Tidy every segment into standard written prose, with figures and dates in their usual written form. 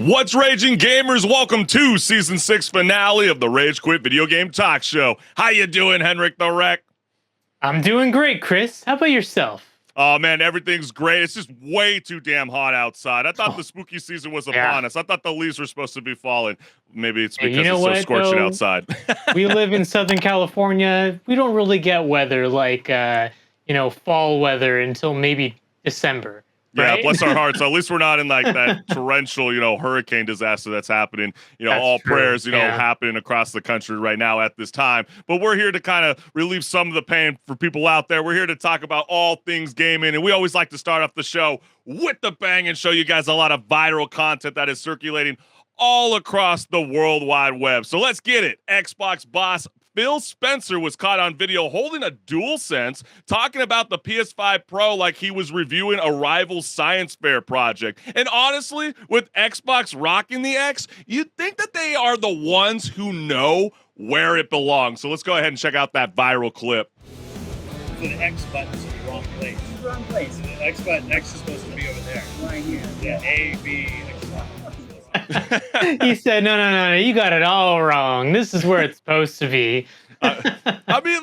What's raging, gamers? Welcome to season 6 finale of the Rage Quit Video Game Talk Show. How you doing, HenricK the Wreck? I'm doing great, Chris. How about yourself? Oh man, everything's great. It's just way too damn hot outside. I thought the spooky season was upon us. I thought the leaves were supposed to be falling. Maybe it's because it's so scorching outside. We live in Southern California. We don't really get weather like fall weather until maybe December. Right? Yeah, bless our hearts. At least we're not in like that torrential, hurricane disaster that's happening. That's all true. prayers, happening across the country right now at this time. But we're here to kind of relieve some of the pain for people out there. We're here to talk about all things gaming, and we always like to start off the show with the bang and show you guys a lot of viral content that is circulating all across the World Wide Web. So let's get it. Xbox boss Phil Spencer was caught on video holding a DualSense, talking about the PS5 Pro like he was reviewing a rival science fair project. And honestly, with Xbox rocking the X, you'd think that they are the ones who know where it belongs. So let's go ahead and check out that viral clip. So the X button's in the wrong place. It's the wrong place. The X button, X is supposed to be over there. Right here. Yeah, A, B, X button. He said, no, you got it all wrong. This is where it's supposed to be. I mean,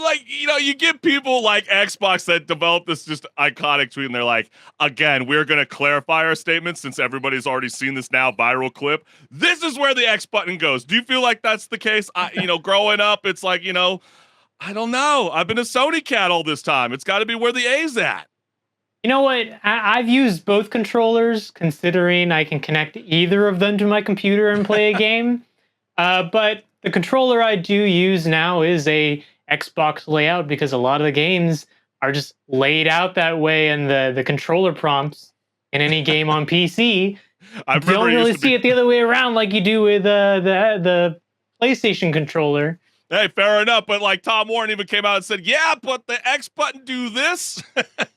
you get people like Xbox that develop this just iconic tweet, and they're like, again, we're going to clarify our statement since everybody's already seen this now viral clip. This is where the X button goes. Do you feel like that's the case? Growing up, it's like, I don't know. I've been a Sony cat all this time. It's got to be where the A's at. You know what? I've used both controllers, considering I can connect either of them to my computer and play a game. But the controller I do use now is a Xbox layout because a lot of the games are just laid out that way, and the controller prompts in any game on PC don't really see it the other way around like you do with the PlayStation controller. Hey, fair enough, but like Tom Warren even came out and said, yeah, but the X button do this.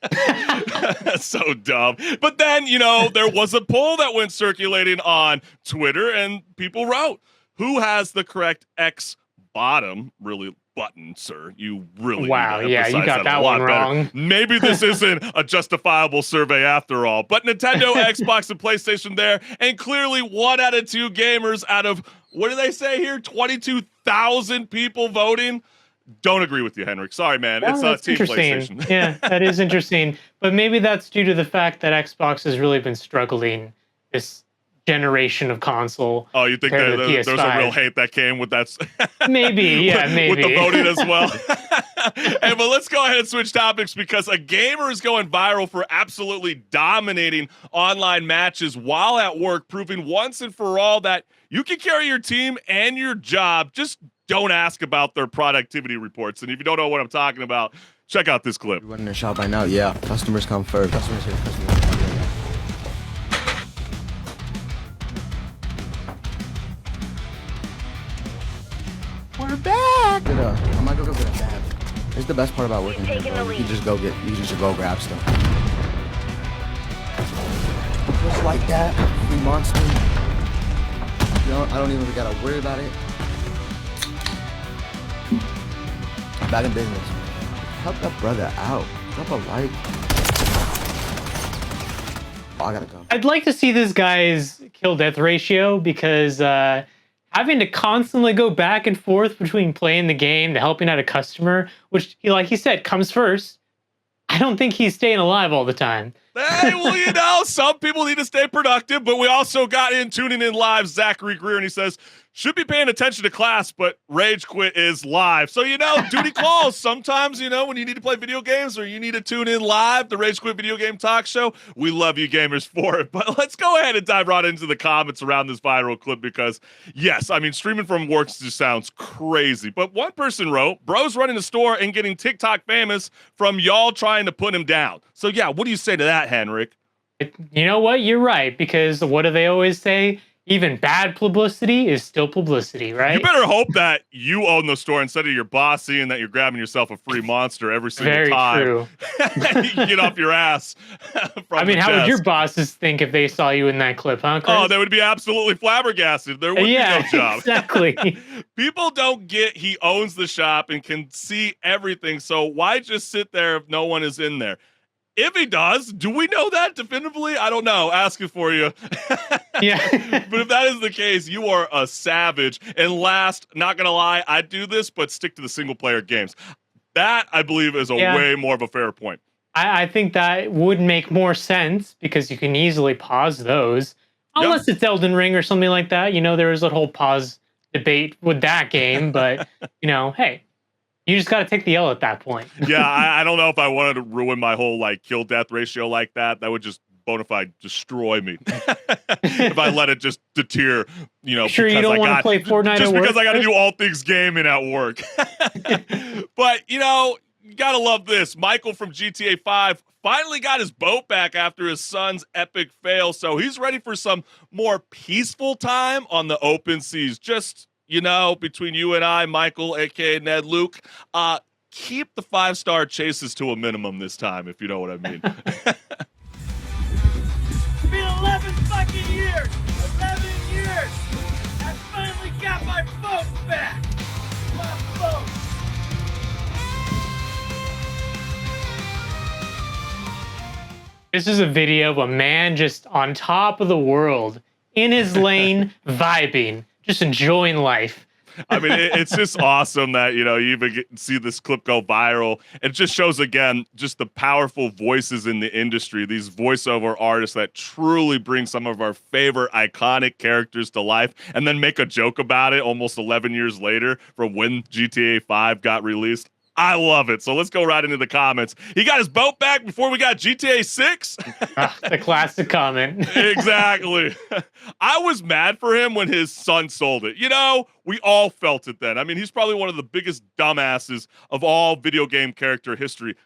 That's so dumb. But then, there was a poll that went circulating on Twitter, and people wrote, who has the correct X bottom button, sir? You really wow, yeah, you got that one wrong. Better. Maybe this isn't a justifiable survey after all, but Nintendo, Xbox, and PlayStation there, and clearly 1 out of 2 gamers out of, what do they say here, 22,000 people voting? Don't agree with you, HenricK. Sorry, man. Well, it's not Team interesting. PlayStation. Yeah, that is interesting. But maybe that's due to the fact that Xbox has really been struggling this generation of console. Oh, you think that there's a real hate that came with that? Maybe, yeah, maybe. With the voting as well. Hey, but let's go ahead and switch topics because a gamer is going viral for absolutely dominating online matches while at work, proving once and for all that you can carry your team and your job. Just don't ask about their productivity reports. And if you don't know what I'm talking about, check out this clip. You're running a shop by now, yeah. Customers come first. Customers here. Customers. We're back. I might go get a bag. It's the best part about working here, bro. You just go grab stuff. Just like that, free monster. I don't even gotta worry about it. Back in business. Help that brother out. Drop a like. Oh, I gotta go. I'd like to see this guy's kill death ratio because having to constantly go back and forth between playing the game to helping out a customer, which, like he said, comes first. I don't think he's staying alive all the time. Hey, well, some people need to stay productive, but we also got in tuning in live Zachary Greer, and he says, should be paying attention to class, but Rage Quit is live. So, duty calls. Sometimes, when you need to play video games or you need to tune in live, the Rage Quit Video Game Talk Show, we love you gamers for it. But let's go ahead and dive right into the comments around this viral clip because, yes, streaming from work just sounds crazy. But one person wrote, bro's running a store and getting TikTok famous from y'all trying to put him down. So, yeah, what do you say to that, HenricK? You know what? You're right, because what do they always say? Even bad publicity is still publicity, right? You better hope that you own the store instead of your boss seeing that you're grabbing yourself a free monster every single time. Very true. You get off your ass. How would your bosses think if they saw you in that clip, huh, Chris? Oh, they would be absolutely flabbergasted. There would be no job. Exactly. People don't get he owns the shop and can see everything, so why just sit there if no one is in there? If he does, do we know that definitively? I don't know. Asking for you. Yeah. But if that is the case, you are a savage. And last, not going to lie, I do this, but stick to the single-player games. That, I believe, is a way more of a fair point. I think that would make more sense because you can easily pause those. Unless it's Elden Ring or something like that. You know, there was a whole pause debate with that game. But, you know, hey, you just got to take the L at that point. Yeah, I don't know if I wanted to ruin my whole, like, kill-death ratio like that. That would just bona fide destroy me if I let it just deter, you know. Sure, you don't want to play Fortnite just at work, because I got to do all things gaming at work. But, you know, you got to love this. Michael from GTA 5 finally got his boat back after his son's epic fail, so he's ready for some more peaceful time on the open seas. Just, you know, between you and I, Michael, aka Ned Luke, keep the 5-star chases to a minimum this time, if you know what I mean. It's been 11 fucking years! 11 years! I finally got my boat back! My boat! This is a video of a man just on top of the world, in his lane, vibing, just enjoying life. I mean, it's just awesome that, you know, you even see this clip go viral. It just shows, again, just the powerful voices in the industry, these voiceover artists that truly bring some of our favorite iconic characters to life and then make a joke about it almost 11 years later from when GTA 5 got released. I love it. So let's go right into the comments. He got his boat back before we got GTA 6. The classic comment. Exactly. I was mad for him when his son sold it. You know, we all felt it then. I mean, he's probably one of the biggest dumbasses of all video game character history,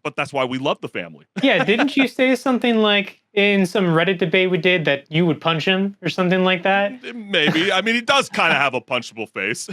but that's why we love the family. Yeah, didn't you say something like in some Reddit debate we did that you would punch him or something like that? Maybe. I mean, he does kind of have a punchable face.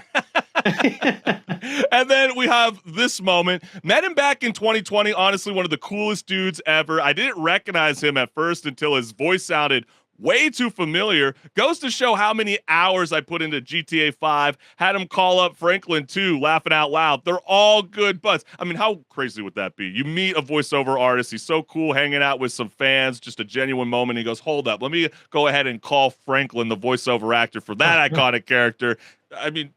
And then we have this moment. Met him back in 2020. Honestly, one of the coolest dudes ever. I didn't recognize him at first until his voice sounded way too familiar. Goes to show how many hours I put into GTA 5. Had him call up Franklin too, laughing out loud. They're all good buds. I mean, how crazy would that be? You meet a voiceover artist. He's so cool, hanging out with some fans. Just a genuine moment. He goes, hold up. Let me go ahead and call Franklin, the voiceover actor, for that iconic character. I mean,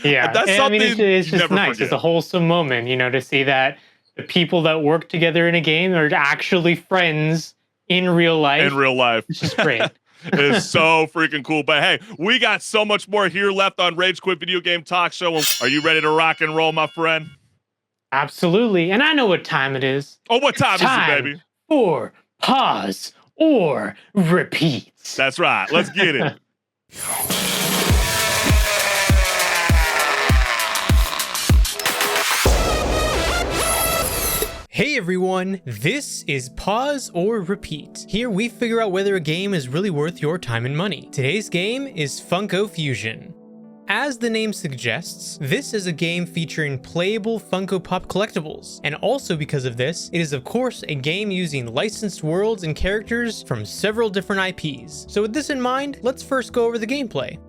yeah, that's something it's just never nice. forget. It's a wholesome moment, you know, to see that the people that work together in a game are actually friends in real life. In real life. It's just great. It is so freaking cool. But hey, we got so much more here left on Rage Quit Video Game Talk Show. Are you ready to rock and roll, my friend? Absolutely. And I know what time it is. Oh, what time is it, baby? For pause or repeat. That's right. Let's get it. Hey everyone, this is Pause or Repeat. Here we figure out whether a game is really worth your time and money. Today's game is Funko Fusion. As the name suggests, this is a game featuring playable Funko Pop collectibles, and also because of this, it is of course a game using licensed worlds and characters from several different IPs. So with this in mind, let's first go over the gameplay.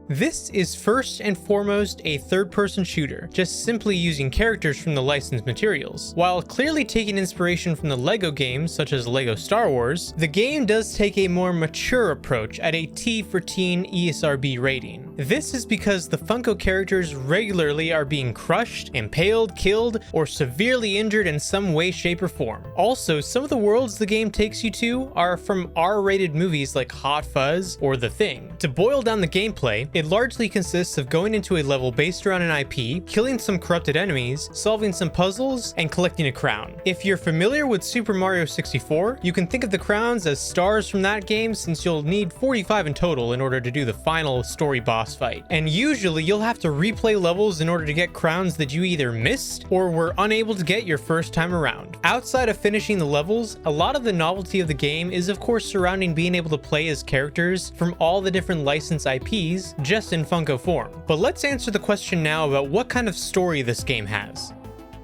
This is first and foremost a third-person shooter, just simply using characters from the licensed materials. While clearly taking inspiration from the LEGO games such as LEGO Star Wars, the game does take a more mature approach at a T for Teen ESRB rating. This is because the Funko characters regularly are being crushed, impaled, killed, or severely injured in some way, shape, or form. Also, some of the worlds the game takes you to are from R-rated movies like Hot Fuzz or The Thing. To boil down the gameplay, it largely consists of going into a level based around an IP, killing some corrupted enemies, solving some puzzles, and collecting a crown. If you're familiar with Super Mario 64, you can think of the crowns as stars from that game, since you'll need 45 in total in order to do the final story boss fight. And usually you'll have to replay levels in order to get crowns that you either missed or were unable to get your first time around. Outside of finishing the levels, a lot of the novelty of the game is of course surrounding being able to play as characters from all the different licensed IPs, just in Funko form. But let's answer the question now about what kind of story this game has.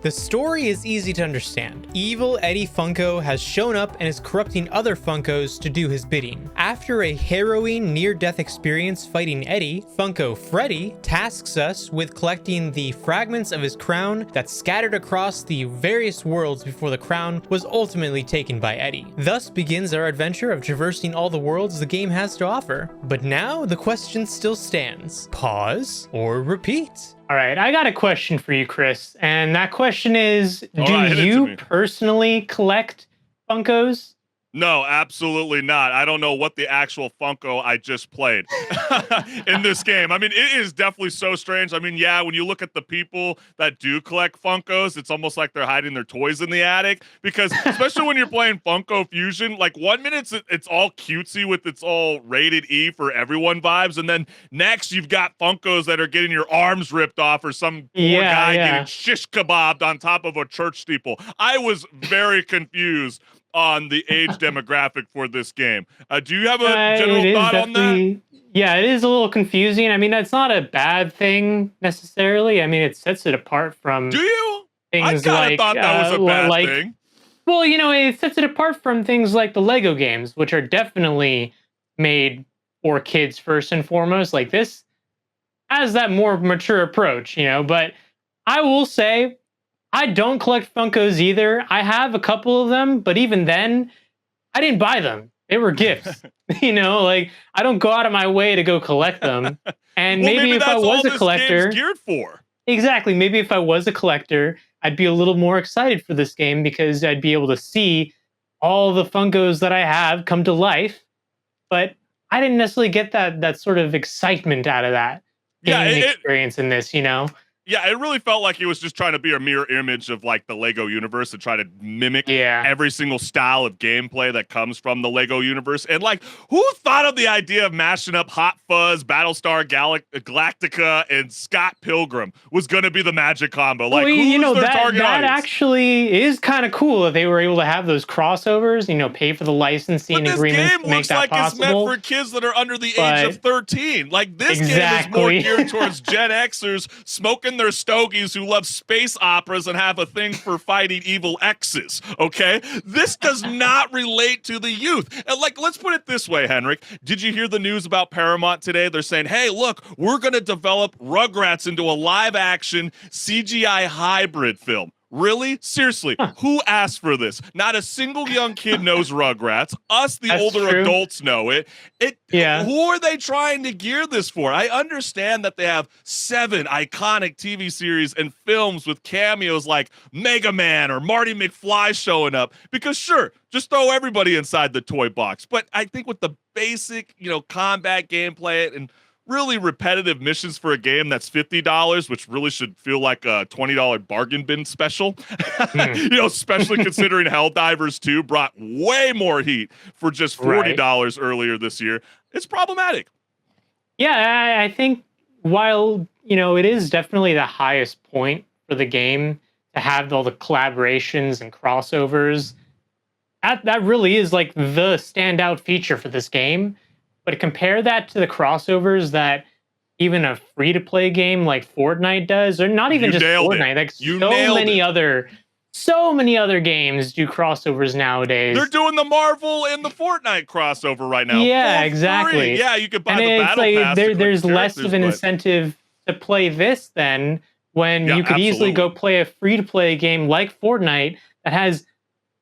The story is easy to understand. Evil Eddie Funko has shown up and is corrupting other Funkos to do his bidding. After a harrowing near-death experience fighting Eddie, Funko Freddy tasks us with collecting the fragments of his crown that scattered across the various worlds before the crown was ultimately taken by Eddie. Thus begins our adventure of traversing all the worlds the game has to offer. But now the question still stands. Pause or repeat? All right, I got a question for you, Chris. And that question is, do you personally collect Funkos? No, absolutely not. I don't know what the actual Funko I just played in this game. I mean, it is definitely so strange. I mean, yeah, when you look at the people that do collect Funkos, it's almost like they're hiding their toys in the attic, because especially when you're playing Funko Fusion, like 1 minute it's all cutesy with its all rated E for everyone vibes, and then next you've got Funkos that are getting your arms ripped off or some poor guy getting shish kebabbed on top of a church steeple. I was very confused on the age demographic for this game. Do you have a general thought on that? Yeah, it is a little confusing. I mean, that's not a bad thing necessarily. I mean, it sets it apart from Do you? things I kind of thought that was a bad thing. Well, you know, it sets it apart from things like the Lego games, which are definitely made for kids first and foremost. Like, this has that more mature approach, you know, but I will say, I don't collect Funkos either. I have a couple of them, but even then, I didn't buy them. They were gifts. You know, like, I don't go out of my way to go collect them. And well, maybe if I was a collector, geared for. Exactly. Maybe if I was a collector, I'd be a little more excited for this game because I'd be able to see all the Funkos that I have come to life. But I didn't necessarily get that sort of excitement out of that experience in this, you know? Yeah, it really felt like he was just trying to be a mirror image of like the Lego universe and try to mimic every single style of gameplay that comes from the Lego universe. And like, who thought of the idea of mashing up Hot Fuzz, Battlestar Galactica, and Scott Pilgrim was going to be the magic combo? Like, who's their target that audience? Actually is kind of cool that they were able to have those crossovers, you know, pay for the licensing agreements to make that possible. It's meant for kids that are under the age of 13. Like, this game is more geared towards Gen Xers smoking their stogies who love space operas and have a thing for fighting evil exes, okay? This does not relate to the youth. And like, let's put it this way, HenricK. Did you hear the news about Paramount today? They're saying, hey, look, we're going to develop Rugrats into a live-action CGI hybrid film. Really? Seriously, who asked for this? Not a single young kid knows Rugrats. Us, the older adults, know it. Who are they trying to gear this for? I understand that they have 7 iconic TV series and films with cameos like Mega Man or Marty McFly showing up. Because sure, just throw everybody inside the toy box. But I think with the basic, you know, combat gameplay and really repetitive missions for a game that's $50, which really should feel like a $20 bargain bin special. You know, especially considering Helldivers 2 brought way more heat for just $40 earlier this year. It's problematic. Yeah, I think while, you know, it is definitely the highest point for the game to have all the collaborations and crossovers, that really is like the standout feature for this game. But compare that to the crossovers that even a free-to-play game like Fortnite does, or not even just Fortnite. Like so many other games do crossovers nowadays. They're doing the Marvel and the Fortnite crossover right now. Yeah, exactly. Free. Yeah, you could buy the battle pass. There's less of an incentive to play this then when you could easily go play a free-to-play game like Fortnite that has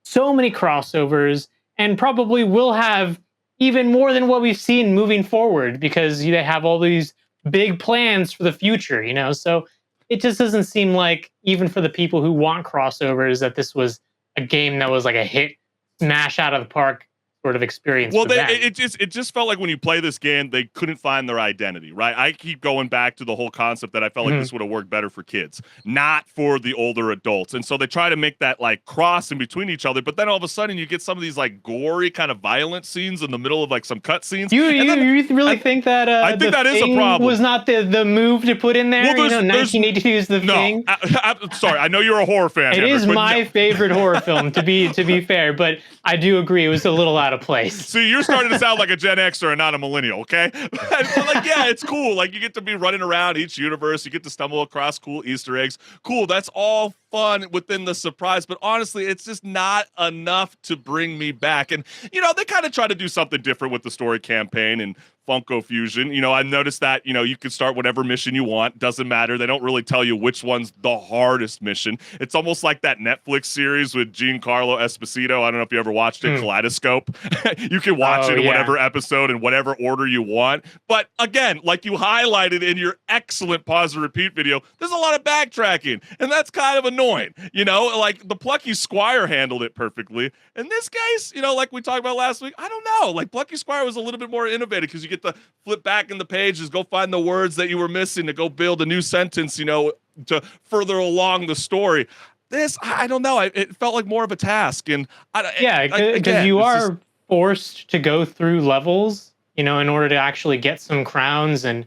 so many crossovers and probably will have even more than what we've seen moving forward because they have all these big plans for the future, you know? So it just doesn't seem like, even for the people who want crossovers, that this was a game that was like a hit, smash out of the park sort of experience. Well, it just felt like when you play this game, they couldn't find their identity, right? I keep going back to the whole concept that I felt like this would have worked better for kids, not for the older adults. And so they try to make that like cross in between each other, but then all of a sudden you get some of these like gory kind of violent scenes in the middle of like some cut scenes. You really think that I think that is a problem. Was not the move to put in there? Well, you know, 1982 is the thing. I'm sorry, I know you're a horror fan. It is my favorite horror film, to be fair, but I do agree it was a little out of place. See, you're starting to sound like a Gen Xer and not a millennial, okay? Like, yeah, it's cool. Like, you get to be running around each universe. You get to stumble across cool Easter eggs. Cool, that's all fun within the surprise, but honestly, it's just not enough to bring me back. And, they kind of try to do something different with the story campaign and Funko Fusion. I noticed that, you can start whatever mission you want. Doesn't matter. They don't really tell you which one's the hardest mission. It's almost like that Netflix series with Giancarlo Esposito. I don't know if you ever watched it, Kaleidoscope. You can watch it in whatever episode in whatever order you want. But again, like you highlighted in your excellent pause and repeat video, there's a lot of backtracking, and that's kind of annoying. Like the Plucky Squire handled it perfectly. In this case, like we talked about last week, I don't know. Like Plucky Squire was a little bit more innovative because you get to flip back in the pages, go find the words that you were missing to go build a new sentence, to further along the story. This, I don't know. It felt like more of a task. And because you are forced to go through levels, in order to actually get some crowns, and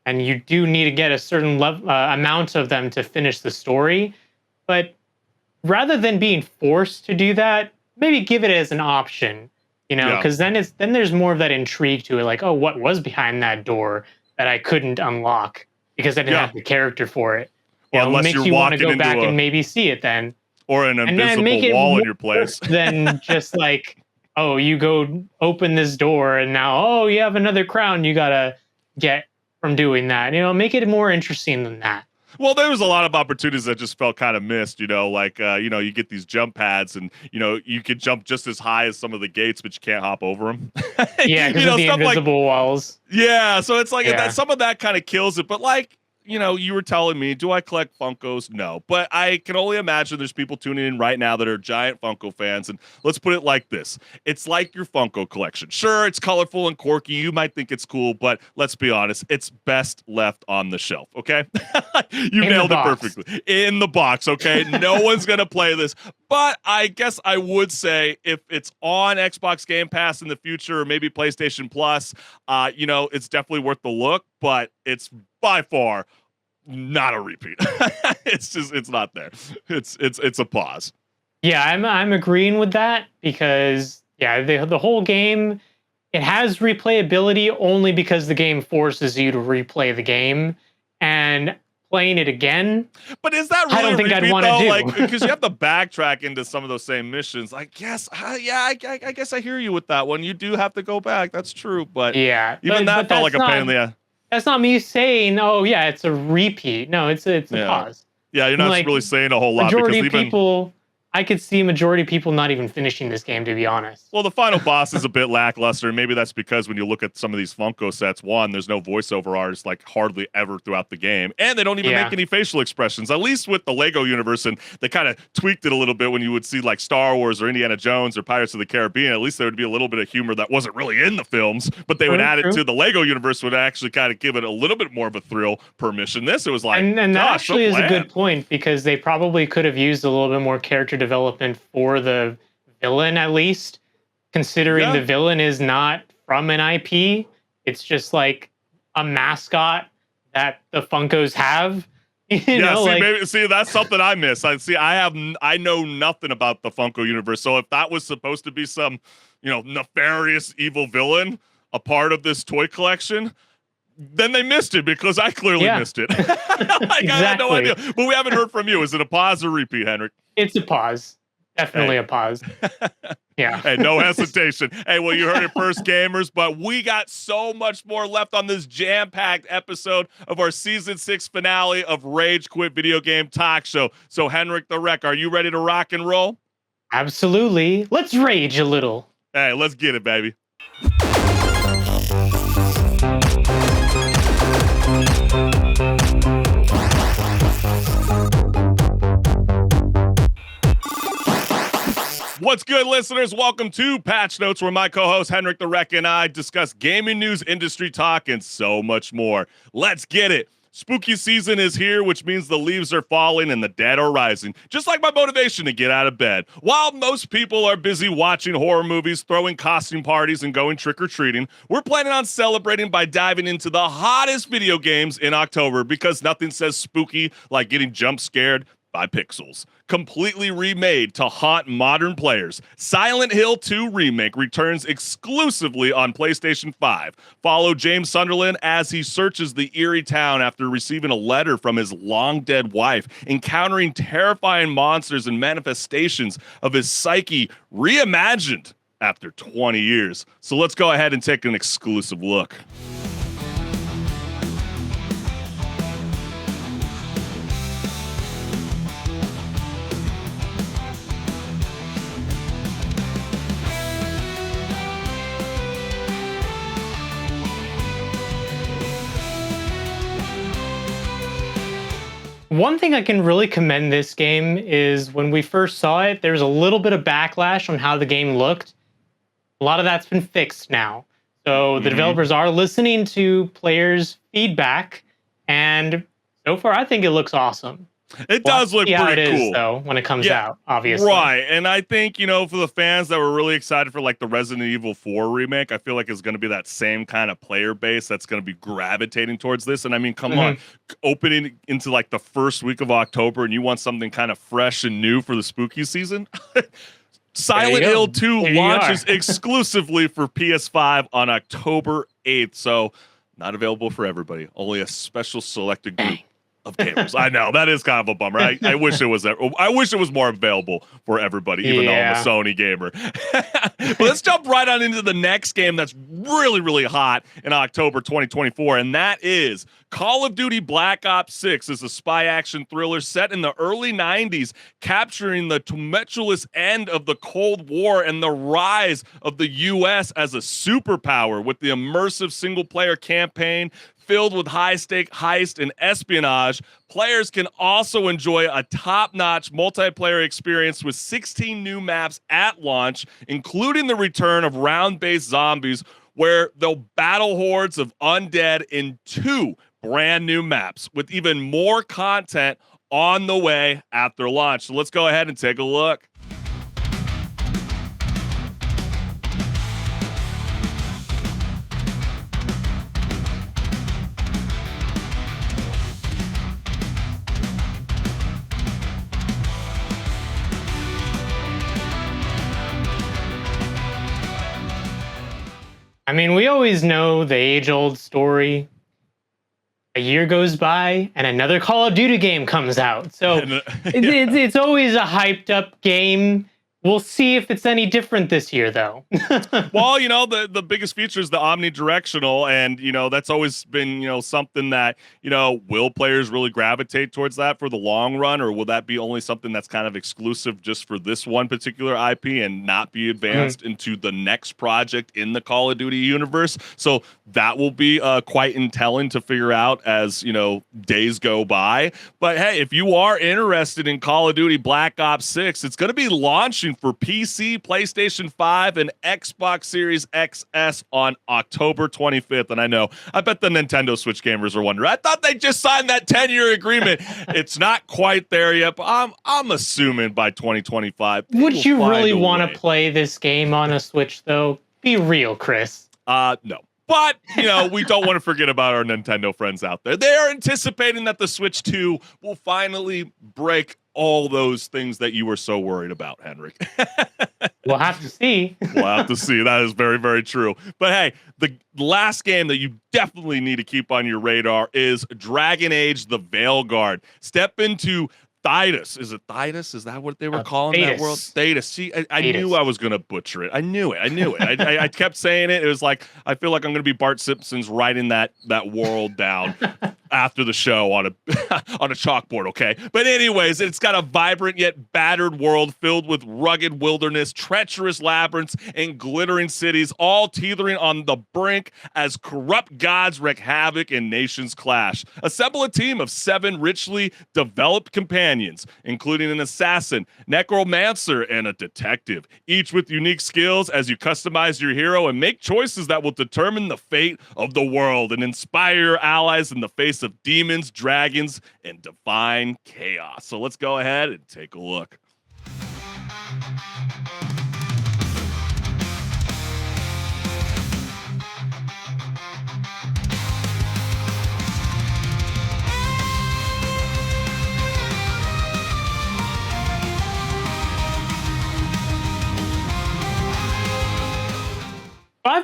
you do need to get a certain amount of them to finish the story. But rather than being forced to do that, maybe give it as an option. Because then there's more of that intrigue to it, like, oh, what was behind that door that I couldn't unlock because I didn't have the character for it. Unless makes you're you want to walking go back into and maybe see it then, or an invisible wall in your place. Then just like, oh, you go open this door and now, oh, you have another crown you gotta get from doing that. Make it more interesting than that. Well, there was a lot of opportunities that just felt kind of missed, you get these jump pads and, you could jump just as high as some of the gates, but you can't hop over them. Yeah, because of the invisible walls. Yeah, so it's like that, some of that kind of kills it, but you were telling me, do I collect Funkos? No, but I can only imagine there's people tuning in right now that are giant Funko fans. And let's put it like this. It's like your Funko collection. Sure, it's colorful and quirky. You might think it's cool, but let's be honest, it's best left on the shelf. Okay. You nailed it perfectly in the box. Okay. No one's going to play this, but I guess I would say if it's on Xbox Game Pass in the future, or maybe PlayStation Plus, it's definitely worth the look, but it's by far not a repeat. It's not there. It's a pause. Yeah, I'm agreeing with that because the whole game, it has replayability only because the game forces you to replay the game, and playing it again. But is that really I don't think repeat, I'd want to do? Like, because you have to backtrack into some of those same missions. I guess, I guess I hear you with that one. You do have to go back. That's true. But that felt like a pain in the ass. That's not me saying, oh yeah, it's a repeat. No, it's a pause. Yeah, you're not really saying a whole lot. Majority people, I could see majority of people not even finishing this game, to be honest. Well, the final boss is a bit lackluster. Maybe that's because when you look at some of these Funko sets, one, there's no voiceover artist like hardly ever throughout the game. And they don't even make any facial expressions, at least with the Lego universe. And they kind of tweaked it a little bit when you would see like Star Wars or Indiana Jones or Pirates of the Caribbean. At least there would be a little bit of humor that wasn't really in the films, but they would add it to the Lego universe, would actually kind of give it a little bit more of a thrill per mission. This, it was like, and that actually is a good point, because they probably could have used a little bit more character development for the villain, at least, considering the villain is not from an IP. It's just like a mascot that the Funkos have. See, that's something I miss. I know nothing about the Funko universe. So if that was supposed to be some, nefarious evil villain, a part of this toy collection, then they missed it, because I clearly missed it. I had no idea. But we haven't heard from you. Is it a pause or repeat, Henrik? It's a pause. Definitely a pause. Yeah. Hey, no hesitation. Hey, well, you heard it first, gamers, but we got so much more left on this jam-packed episode of our Season 6 finale of Rage Quit Video Game Talk Show. So, HenricK the Wreck, are you ready to rock and roll? Absolutely. Let's rage a little. Hey, let's get it, baby. What's good, listeners? Welcome to Patch Notes, where my co-host HenricK the Wreck and I discuss gaming news, industry talk, and so much more. Let's get it. Spooky season is here, which means the leaves are falling and the dead are rising, just like my motivation to get out of bed. While most people are busy watching horror movies, throwing costume parties, and going trick-or-treating, we're planning on celebrating by diving into the hottest video games in October, because nothing says spooky like getting jump scared by Pixels, completely remade to haunt modern players. Silent Hill 2 Remake returns exclusively on PlayStation 5. Follow James Sunderland as he searches the eerie town after receiving a letter from his long-dead wife, encountering terrifying monsters and manifestations of his psyche reimagined after 20 years. So let's go ahead and take an exclusive look. One thing I can really commend this game is when we first saw it, there's a little bit of backlash on how the game looked. A lot of that's been fixed now. So the developers are listening to players' feedback, and so far I think it looks awesome. It does look pretty cool, though, when it comes out, obviously. Right, and I think, you know, for the fans that were really excited for like the Resident Evil 4 remake, I feel like it's going to be that same kind of player base that's going to be gravitating towards this. And I mean, come on, opening into like the first week of October, and you want something kind of fresh and new for the spooky season? Silent Hill 2 launches exclusively for PS5 on October 8th, so not available for everybody. Only a special selected group of gamers. I know that is kind of a bummer. I wish it was. I wish it was more available for everybody, even though I'm a Sony gamer. But let's jump right on into the next game that's really, really hot in October 2024, and that is Call of Duty Black Ops 6. Is a spy action thriller set in the early 90s, capturing the tumultuous end of the Cold War and the rise of the U.S. as a superpower with the immersive single-player campaign filled with high-stake heist and espionage. Players can also enjoy a top-notch multiplayer experience with 16 new maps at launch, including the return of round-based zombies, where they'll battle hordes of undead in 2 brand new maps, with even more content on the way after launch. So let's go ahead and take a look. I mean, we always know the age-old story. A year goes by, and another Call of Duty game comes out. So it's always a hyped-up game. We'll see if it's any different this year, though. Well, you know, the biggest feature is the omnidirectional, and, you know, that's always been, you know, something that, you know, will players really gravitate towards that for the long run, or will that be only something that's kind of exclusive just for this one particular IP and not be advanced into the next project in the Call of Duty universe? So that will be quite telling to figure out as, you know, days go by. But hey, if you are interested in Call of Duty Black Ops 6, it's going to be launching for PC, PlayStation 5, and Xbox Series XS on October 25th. And I bet the Nintendo Switch gamers are wondering, I thought they just signed that 10-year agreement. It's not quite there yet, but I'm assuming by 2025. Would you really want to play this game on a Switch, though? Be real, Chris. No. But, you know, we don't want to forget about our Nintendo friends out there. They are anticipating that the Switch 2 will finally break all those things that you were so worried about, HenricK. We'll have to see. We'll have to see. That is very, very true. But hey, the last game that you definitely need to keep on your radar is Dragon Age: The Veilguard. Step into Thetis. Is it Thetis? Is that what they were calling that world? Thetis. See, I knew I was going to butcher it. I knew it. I kept saying it. It was like, I feel like I'm going to be Bart Simpson's writing that world down after the show on a chalkboard, okay? But anyways, it's got a vibrant yet battered world filled with rugged wilderness, treacherous labyrinths, and glittering cities, all teetering on the brink as corrupt gods wreak havoc and nations clash. Assemble a team of 7 richly developed companions, including an assassin, necromancer, and a detective, each with unique skills as you customize your hero and make choices that will determine the fate of the world and inspire your allies in the face of demons, dragons, and divine chaos. So let's go ahead and take a look.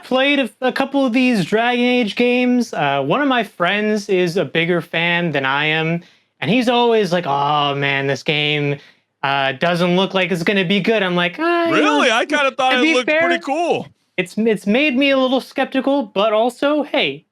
I've played a couple of these Dragon Age games. One of my friends is a bigger fan than I am, and he's always like, "Oh man, this game doesn't look like it's gonna be good." I'm like, Really? I kind of thought it looked pretty cool. It's made me a little skeptical, but also, hey,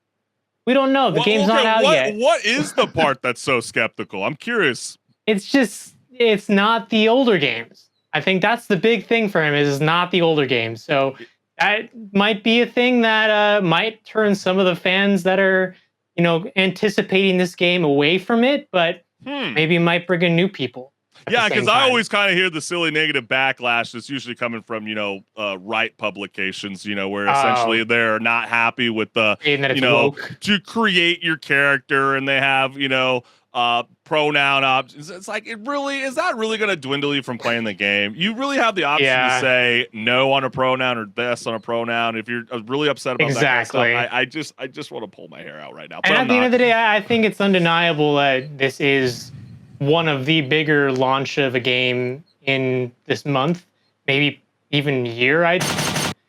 we don't know. The game's not out yet. What is the part that's so skeptical? I'm curious. It's not the older games. I think that's the big thing for him is not the older games. So that might be a thing that might turn some of the fans that are, anticipating this game away from it, but maybe it might bring in new people. Yeah, because I always kind of hear the silly negative backlash that's usually coming from, right publications, where essentially they're not happy with the, to create your character and they have, pronoun options. It's like, is that really going to dwindle you from playing the game? You really have the option to say no on a pronoun or yes on a pronoun. If you're really upset about that kind of stuff, I just want to pull my hair out right now. And at the end of the day, I think it's undeniable that this is one of the bigger launch of a game in this month, maybe even year.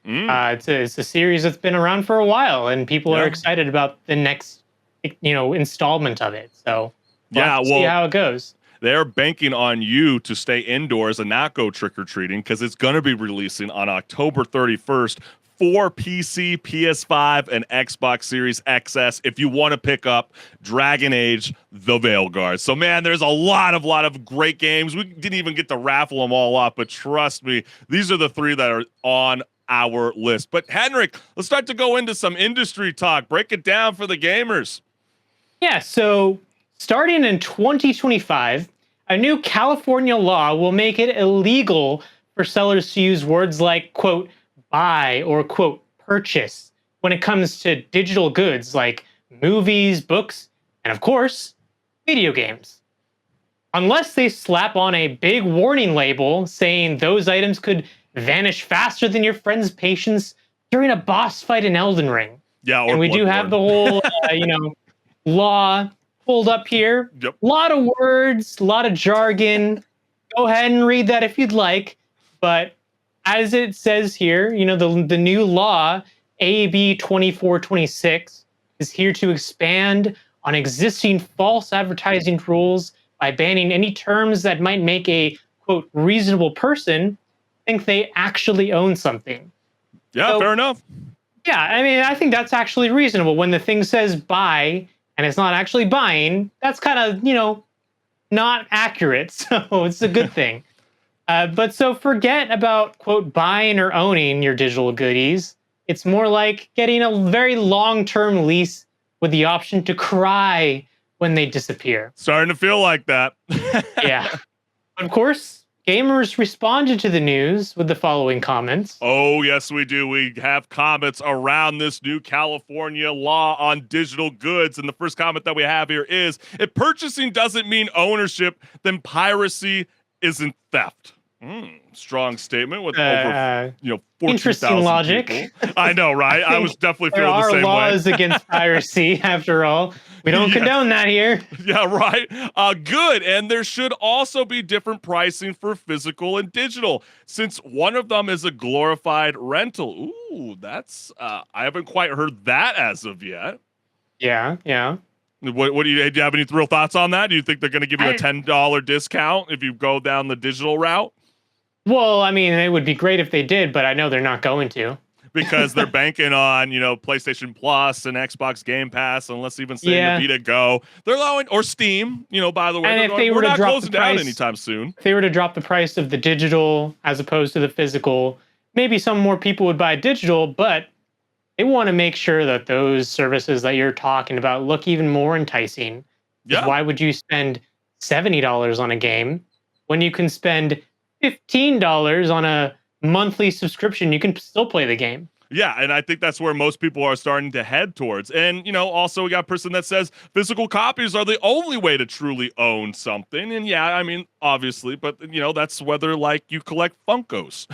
It's a series that's been around for a while, and people are excited about the next, installment of it. So we'll see how it goes. They're banking on you to stay indoors and not go trick-or-treating because it's going to be releasing on October 31st for PC, PS5, and Xbox Series XS if you want to pick up Dragon Age: The Veilguard. So, man, there's a lot of great games. We didn't even get to raffle them all up, but trust me, these are the three that are on our list. But, HenricK, let's start to go into some industry talk. Break it down for the gamers. Yeah, so starting in 2025, a new California law will make it illegal for sellers to use words like, quote, buy or, quote, purchase when it comes to digital goods like movies, books, and of course, video games. Unless they slap on a big warning label saying those items could vanish faster than your friend's patience during a boss fight in Elden Ring. Yeah, and we do have the whole, law pulled up here. Yep. A lot of words, a lot of jargon. Go ahead and read that if you'd like. But as it says here, the new law, AB 2426, is here to expand on existing false advertising rules by banning any terms that might make a, quote, reasonable person think they actually own something. Yeah, fair enough. Yeah, I mean, I think that's actually reasonable. When the thing says buy and it's not actually buying, that's kind of, not accurate. So it's a good thing. But so forget about, quote, buying or owning your digital goodies. It's more like getting a very long-term lease with the option to cry when they disappear. Starting to feel like that. Yeah. Of course, gamers responded to the news with the following comments. Oh, yes, we do. We have comments around this new California law on digital goods. And the first comment that we have here is, if purchasing doesn't mean ownership, then piracy isn't theft. Strong statement with over 14,000 interesting logic. People. I know, right? I was definitely feeling the same way. There are laws against piracy, after all. We don't condone that here. Yeah, right. Good. And there should also be different pricing for physical and digital, since one of them is a glorified rental. Ooh, that's I haven't quite heard that as of yet. Yeah. What do you have any real thoughts on that? Do you think they're going to give you a $10 discount if you go down the digital route? Well, I mean, it would be great if they did, but I know they're not going to. Because they're banking on, PlayStation Plus and Xbox Game Pass, and let's even say Vita Go. They're allowing, or Steam, by the way. And if they were not to drop closing the price, down anytime soon. If they were to drop the price of the digital as opposed to the physical, maybe some more people would buy digital, but they want to make sure that those services that you're talking about look even more enticing. Yeah. Why would you spend $70 on a game when you can spend $15 on a monthly subscription? You can still play the game. Yeah, and I think that's where most people are starting to head towards. And, also we got a person that says physical copies are the only way to truly own something. And yeah, I mean, obviously, but, that's whether, you collect Funkos.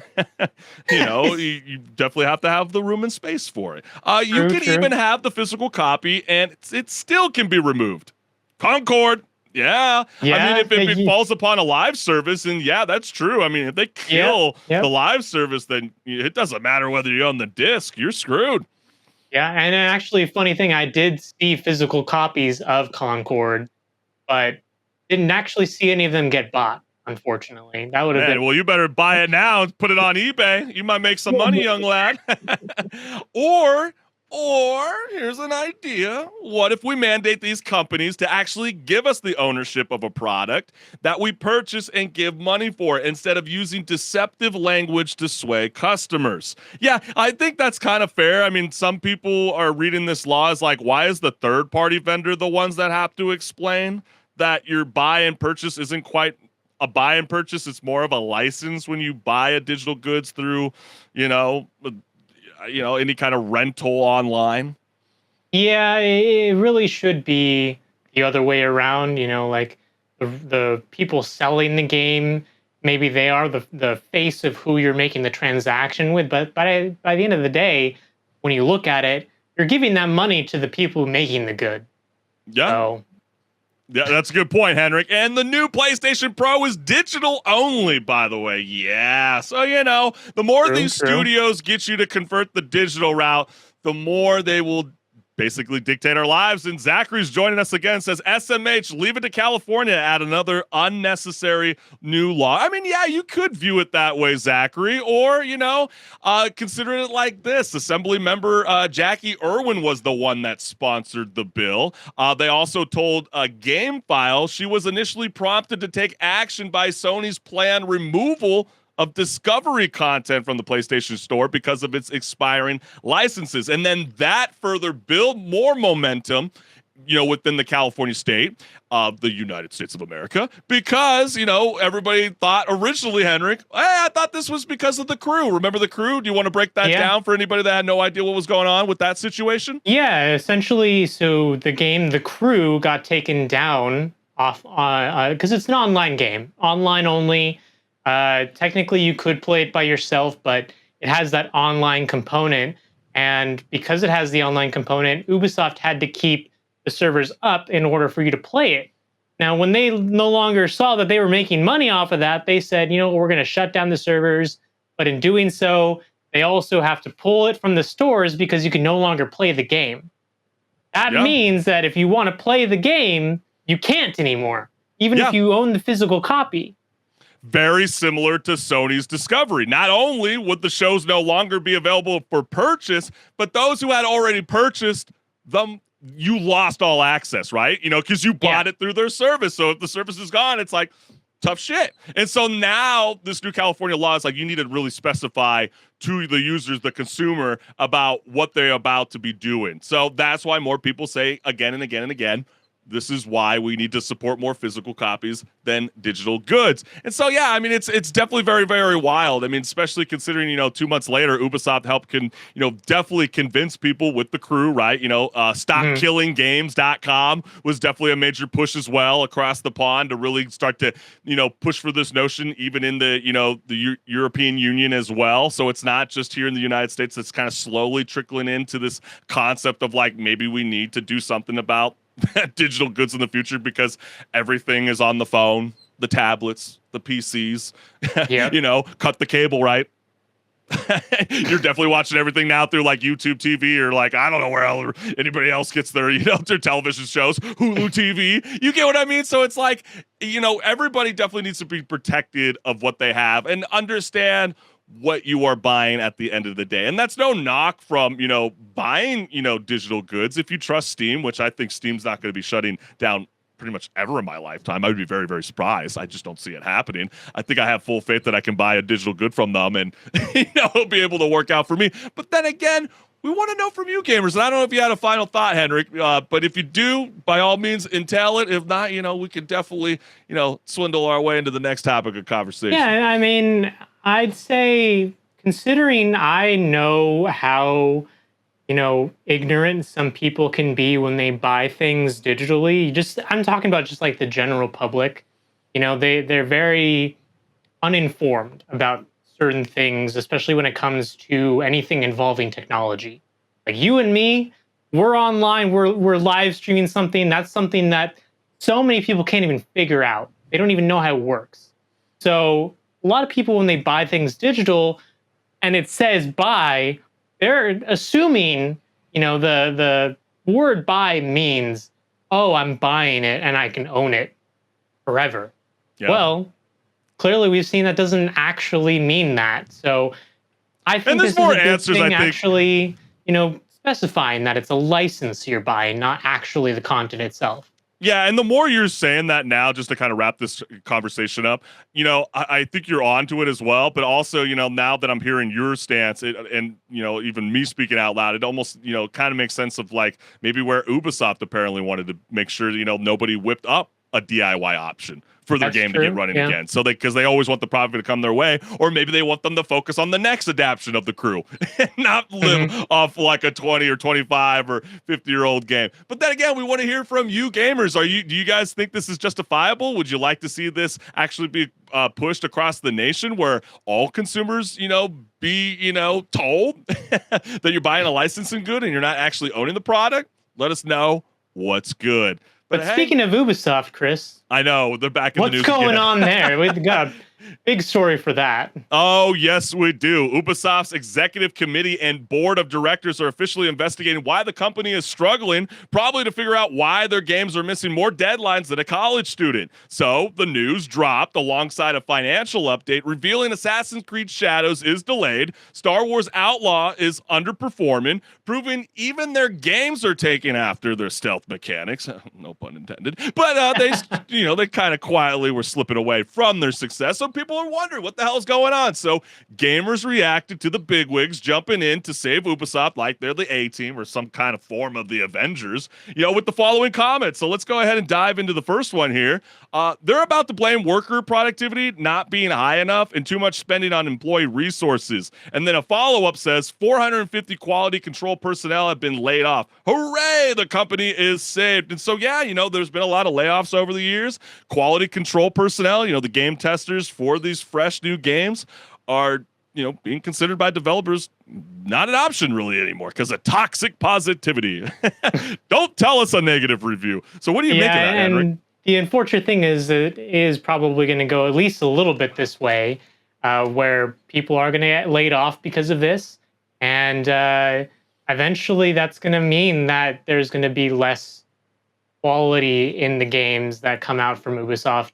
you definitely have to have the room and space for it. You can even have the physical copy, and it still can be removed. Concord. Yeah. I Yeah, mean, if it you- falls upon a live service, and yeah, that's true. I mean, if they kill Yep. the live service, then it doesn't matter whether you own the disc, you're screwed. Yeah, and actually, funny thing, I did see physical copies of Concord, but didn't actually see any of them get bought. Unfortunately, that would have Man, been. well, you better buy it now and put it on eBay. You might make some money, young lad. or here's an idea. What if we mandate these companies to actually give us the ownership of a product that we purchase and give money for instead of using deceptive language to sway customers? Yeah, I think that's kind of fair. I mean, some people are reading this law as like, why is the third party vendor the ones that have to explain that your buy and purchase isn't quite a buy and purchase? It's more of a license when you buy a digital goods through, any kind of rental online. Yeah, it really should be the other way around. Like the people selling the game, maybe they are the face of who you're making the transaction with. But by the end of the day, when you look at it, you're giving that money to the people making the good. Yeah. So, Yeah, that's a good point, HenricK. And the new PlayStation Pro is digital only, by the way. Yeah. So, the more these studios get you to convert the digital route, the more they will basically dictate our lives. And Zachary's joining us again, says SMH, leave it to California to add another unnecessary new law. I mean, yeah, you could view it that way, Zachary, or, consider it like this. Assembly member Jackie Irwin was the one that sponsored the bill. They also told GameFile she was initially prompted to take action by Sony's planned removal of Discovery content from the PlayStation Store because of its expiring licenses. And then that further built more momentum, within the California state of the United States of America, because, everybody thought originally, HenricK, I thought this was because of The Crew. Remember The Crew? Do you want to break that down for anybody that had no idea what was going on with that situation? Yeah, essentially, so the game The Crew got taken down off because it's an online game, online only. Technically, you could play it by yourself, but it has that online component. And because it has the online component, Ubisoft had to keep the servers up in order for you to play it. Now, when they no longer saw that they were making money off of that, they said, we're going to shut down the servers. But in doing so, they also have to pull it from the stores because you can no longer play the game. That means that if you want to play the game, you can't anymore, even if you own the physical copy. Very similar to Sony's Discovery. Not only would the shows no longer be available for purchase, but those who had already purchased them, you lost all access, right? Because you bought it through their service. So if the service is gone, it's like tough shit. And so now this new California law is like, you need to really specify to the users, the consumer, about what they're about to be doing. So that's why more people say again and again and again, this is why we need to support more physical copies than digital goods. And so, yeah, I mean, it's definitely very, very wild. I mean, especially considering, 2 months later, Ubisoft helped definitely convince people with The Crew, right? StopKillingGames.com was definitely a major push as well across the pond to really start to, push for this notion, even in the, the European Union as well. So it's not just here in the United States. It's kind of slowly trickling into this concept of like, maybe we need to do something about digital goods in the future because everything is on the phone, the tablets, the PCs. Cut the cable, right? You're definitely watching everything now through like YouTube TV or like I don't know where anybody else gets their their television shows, Hulu TV. You get what I mean? So it's like everybody definitely needs to be protected of what they have and understand what you are buying at the end of the day. And that's no knock from, buying, digital goods. If you trust Steam, which I think Steam's not going to be shutting down pretty much ever in my lifetime, I would be very, very surprised. I just don't see it happening. I think I have full faith that I can buy a digital good from them and, it'll be able to work out for me. But then again, we want to know from you gamers. And I don't know if you had a final thought, HenricK, but if you do, by all means, entail it. If not, we can definitely, swindle our way into the next topic of conversation. Yeah, I mean, I'd say, considering I know how, ignorant some people can be when they buy things digitally, I'm talking about just like the general public, they're very uninformed about certain things, especially when it comes to anything involving technology. Like you and me, we're online, we're live streaming something. That's something that so many people can't even figure out. They don't even know how it works. So a lot of people, when they buy things digital and it says buy, they're assuming, the word buy means, oh, I'm buying it and I can own it forever. Yeah. Well, clearly we've seen that doesn't actually mean that. So I think there's this more is a good answers, thing I think. actually, specifying that it's a license you're buying, not actually the content itself. Yeah, and the more you're saying that now, just to kind of wrap this conversation up, I think you're onto it as well. But also, now that I'm hearing your stance, and even me speaking out loud, it almost, kind of makes sense of like maybe where Ubisoft apparently wanted to make sure, nobody whipped up a DIY option for their That's game true, to get running yeah. again. So because they always want the profit to come their way, or maybe they want them to focus on the next adaptation of the crew and not live off like a 20 or 25 or 50-year-old game. But then again, we want to hear from you gamers. Do you guys think this is justifiable? Would you like to see this actually be pushed across the nation where all consumers, be, told that you're buying a licensing good and you're not actually owning the product? Let us know what's good. But speaking of Ubisoft, Chris, I know they're back in the news. What's going on there? We've got a big story for that. Oh, yes, we do. Ubisoft's executive committee and board of directors are officially investigating why the company is struggling, probably to figure out why their games are missing more deadlines than a college student. So the news dropped alongside a financial update revealing Assassin's Creed Shadows is delayed, Star Wars Outlaw is underperforming, proving even their games are taking after their stealth mechanics. No pun intended. But they kind of quietly were slipping away from their success. So people are wondering what the hell's going on. So gamers reacted to the bigwigs jumping in to save Ubisoft like they're the A-team or some kind of form of the Avengers, with the following comments. So let's go ahead and dive into the first one here. They're about to blame worker productivity not being high enough and too much spending on employee resources. And then a follow-up says 450 quality control personnel have been laid off. Hooray! The company is saved. And so, there's been a lot of layoffs over the years. Quality control personnel, the game testers for these fresh new games are, being considered by developers not an option really anymore because of toxic positivity. Don't tell us a negative review. So what do you make of that, Henrik? The unfortunate thing is it is probably going to go at least a little bit this way, where people are going to get laid off because of this. And eventually that's going to mean that there's going to be less quality in the games that come out from Ubisoft.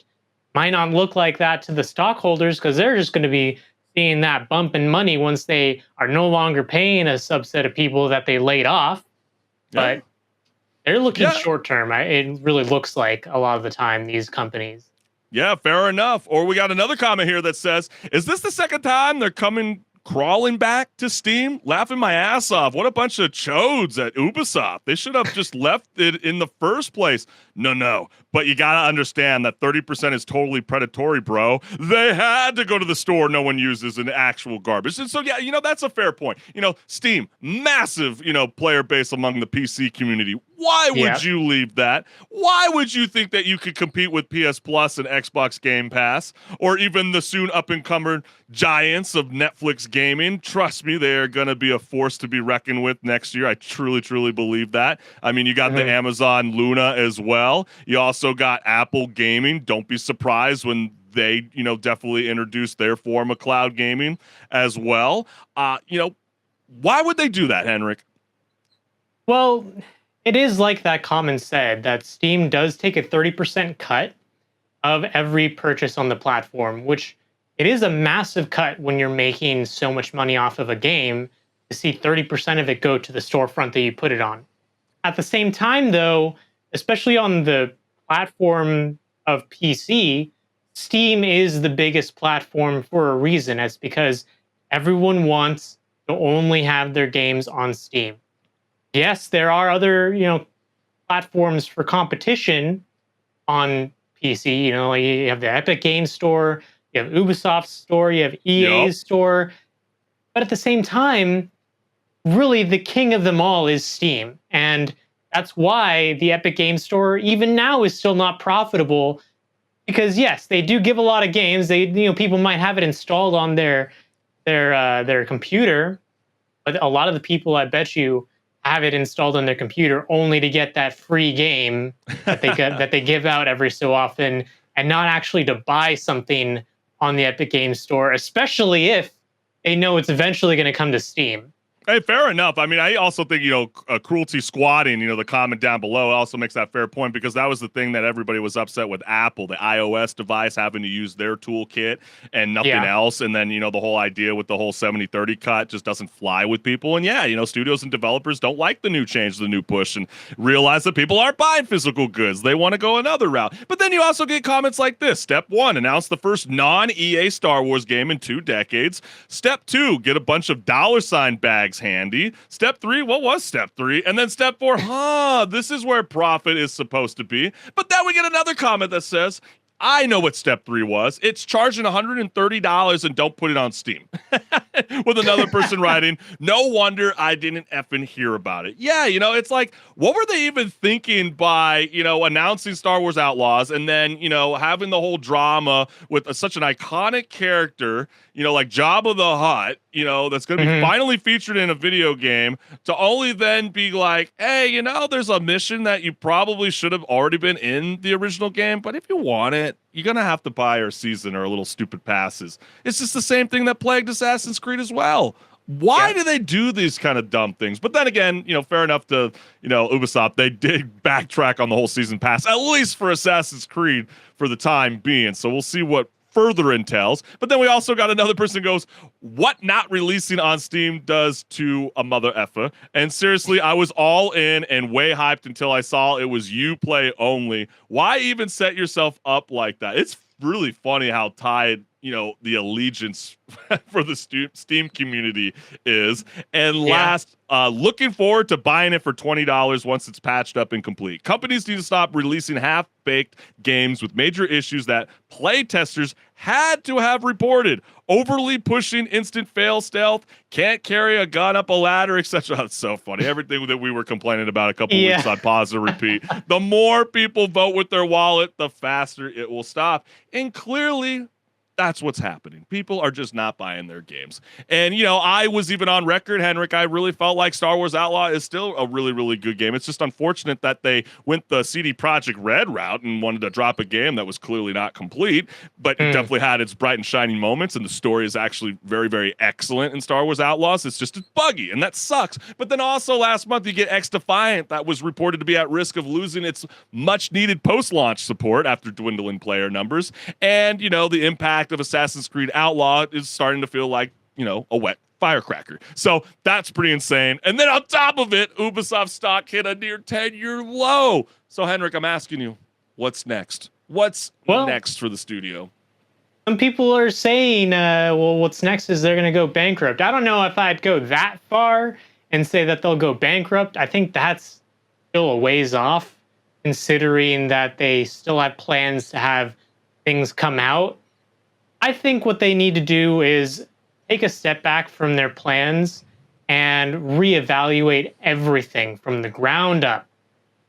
Might not look like that to the stockholders because they're just going to be seeing that bump in money once they are no longer paying a subset of people that they laid off. Yeah. But they're looking short term. It really looks like a lot of the time, these companies. Yeah, fair enough. Or we got another comment here that says, is this the second time they're crawling back to Steam? Laughing my ass off. What a bunch of chodes at Ubisoft. They should have just left it in the first place. No. But you got to understand that 30% is totally predatory, bro. They had to go to the store no one uses in actual garbage. And so, that's a fair point. Steam, massive, player base among the PC community. Why would you leave that? Why would you think that you could compete with PS Plus and Xbox Game Pass or even the soon up-and-coming giants of Netflix gaming? Trust me, they are going to be a force to be reckoned with next year. I truly, truly believe that. I mean, you got the Amazon Luna as well. You also got Apple Gaming. Don't be surprised when they, definitely introduce their form of cloud gaming as well. Why would they do that, HenricK? Well, it is like that comment said, that Steam does take a 30% cut of every purchase on the platform, which it is a massive cut when you're making so much money off of a game to see 30% of it go to the storefront that you put it on. At the same time, though, especially on the platform of PC, Steam is the biggest platform for a reason. It's because everyone wants to only have their games on Steam. Yes, there are other, platforms for competition on PC. You have the Epic Games Store, you have Ubisoft's store, you have EA's store. But at the same time, really the king of them all is Steam. And that's why the Epic Games Store, even now, is still not profitable. Because yes, they do give a lot of games. People might have it installed on their computer, but a lot of the people, I bet you, have it installed on their computer only to get that free game that they give out every so often, and not actually to buy something on the Epic Games Store, especially if they know it's eventually going to come to Steam. Hey, fair enough. I mean, I also think, cruelty squatting, the comment down below also makes that fair point, because that was the thing that everybody was upset with Apple, the iOS device having to use their toolkit and nothing else. And then, the whole idea with the whole 70-30 cut just doesn't fly with people. And yeah, studios and developers don't like the new change, the new push, and realize that people aren't buying physical goods. They want to go another route. But then you also get comments like this. Step 1, announce the first non-EA Star Wars game in 2 decades. Step 2, get a bunch of $ bags handy. Step 3, what was step 3? And then step 4, this is where profit is supposed to be. But then we get another comment that says, I know what step 3 was. It's charging $130 and don't put it on Steam. With another person writing, no wonder I didn't effing hear about it. Yeah, it's like, what were they even thinking by, announcing Star Wars Outlaws and then, having the whole drama with such an iconic character, like Jabba the Hutt, that's going to be finally featured in a video game, to only then be like, hey, there's a mission that you probably should have already been in the original game, but if you want it, you're going to have to buy our season or little stupid passes. It's just the same thing that plagued Assassin's Creed as well. Why do they do these kind of dumb things? But then again, fair enough to, Ubisoft, they did backtrack on the whole season pass, at least for Assassin's Creed for the time being. So we'll see what further entails. But then we also got another person who goes, what not releasing on Steam does to a mother effer. And seriously, I was all in and way hyped until I saw it was Uplay only. Why even set yourself up like that? It's really funny how tied, the allegiance for the Steam community is. And last, looking forward to buying it for $20 once it's patched up and complete. Companies need to stop releasing half-baked games with major issues that play testers had to have reported. Overly pushing instant fail stealth, can't carry a gun up a ladder, etc. That's so funny. Everything that we were complaining about a couple weeks on Pause and Repeat. The more people vote with their wallet, the faster it will stop. And clearly, that's what's happening. People are just not buying their games. And, I was even on record, HenricK, I really felt like Star Wars Outlaw is still a really, really good game. It's just unfortunate that they went the CD Projekt Red route and wanted to drop a game that was clearly not complete, but it definitely had its bright and shining moments, and the story is actually very, very excellent in Star Wars Outlaws. It's just buggy, and that sucks. But then also last month, you get X Defiant, that was reported to be at risk of losing its much-needed post-launch support after dwindling player numbers. And, the impact of Assassin's Creed Outlaw is starting to feel like, a wet firecracker. So that's pretty insane. And then on top of it, Ubisoft stock hit a near 10-year low. So HenricK, I'm asking you, what's next? What's next for the studio? Some people are saying, what's next is they're going to go bankrupt. I don't know if I'd go that far and say that they'll go bankrupt. I think that's still a ways off, considering that they still have plans to have things come out. I think what they need to do is take a step back from their plans and reevaluate everything from the ground up.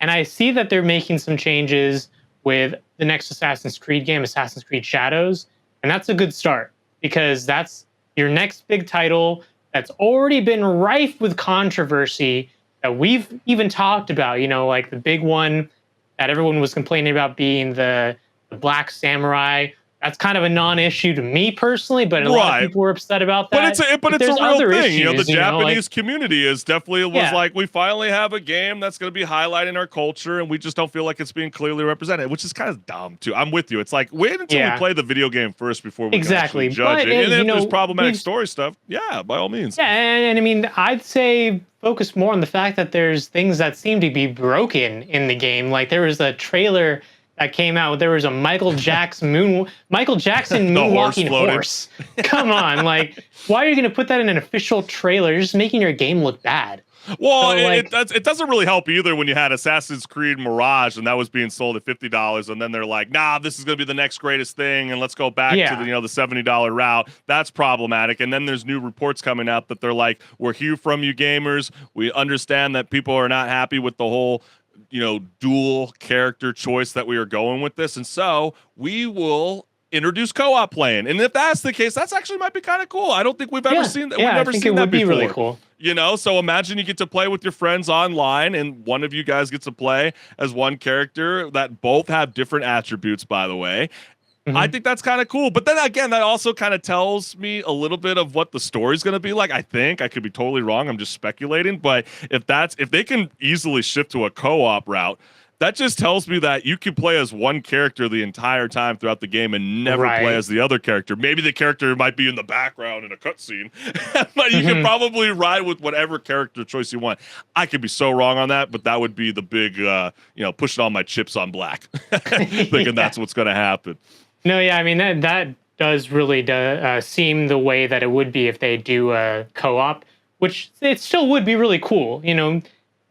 And I see that they're making some changes with the next Assassin's Creed game, Assassin's Creed Shadows. And that's a good start, because that's your next big title that's already been rife with controversy that we've even talked about, like the big one that everyone was complaining about being the Black Samurai. That's kind of a non-issue to me personally, but a lot of people were upset about that. But it's a real thing. The Japanese community is definitely like, we finally have a game that's going to be highlighting our culture, and we just don't feel like it's being clearly represented, which is kind of dumb too. I'm with you. It's like, wait until we play the video game first before we can actually judge it. And if there's problematic story stuff, by all means. Yeah, and I mean, I'd say focus more on the fact that there's things that seem to be broken in the game. Like there was a trailer that came out. There was a Michael Jackson moonwalking horse. Come on, like, why are you going to put that in an official trailer? You're just making your game look bad. Well, so, it doesn't really help either when you had Assassin's Creed Mirage and that was being sold at $50, and then they're like, nah, this is going to be the next greatest thing, and let's go back to the the $70 route. That's problematic. And then there's new reports coming out that they're like, we're here from you gamers. We understand that people are not happy with the whole dual character choice that we are going with this. And so we will introduce co-op playing. And if that's the case, that's actually might be kind of cool. I don't think we've ever seen that. Yeah, We've never I think seen it that would be before. really cool. You know, so imagine you get to play with your friends online and one of you guys gets to play as one character that both have different attributes, by the way. I think that's kind of cool. But then again, that also kind of tells me a little bit of what the story's going to be like. I think I could be totally wrong. I'm just speculating. But if they can easily shift to a co-op route, that just tells me that you can play as one character the entire time throughout the game and never play as the other character. Maybe the character might be in the background in a cutscene, but you can probably ride with whatever character choice you want. I could be so wrong on that, but that would be the big, pushing all my chips on black, thinking that's what's going to happen. No, yeah, I mean, that does really seem the way that it would be if they do a co-op, which it still would be really cool. You know,